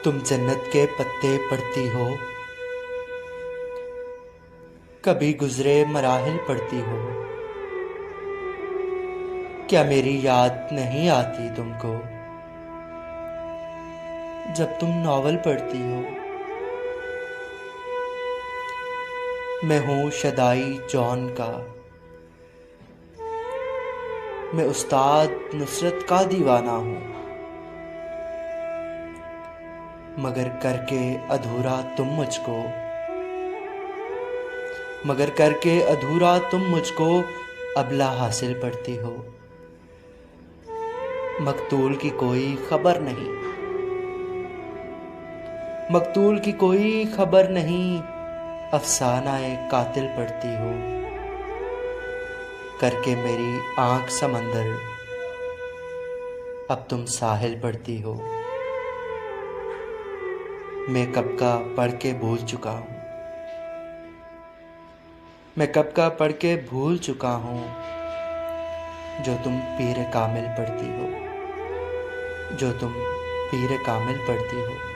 तुम जन्नत के पत्ते पढ़ती हो, कभी गुजरे मराहिल पढ़ती हो। क्या मेरी याद नहीं आती तुमको जब तुम नॉवल पढ़ती हो। मैं हूँ शदाई जॉन का, मैं उस्ताद नुसरत का दीवाना हूँ। मगर करके अधूरा तुम मुझको, मगर करके अधूरा तुम मुझको अबला हासिल पढ़ती हो। मकतूल की कोई खबर नहीं, मकतूल की कोई खबर नहीं, अफसाना एक कातिल पढ़ती हो। करके मेरी आंख समंदर, अब तुम साहिल पढ़ती हो। मैं कब का पढ़ के भूल चुका हूँ, मैं कब का पढ़ के भूल चुका हूँ, जो तुम पीर कामिल पढ़ती हो, जो तुम पीर कामिल पढ़ती हो।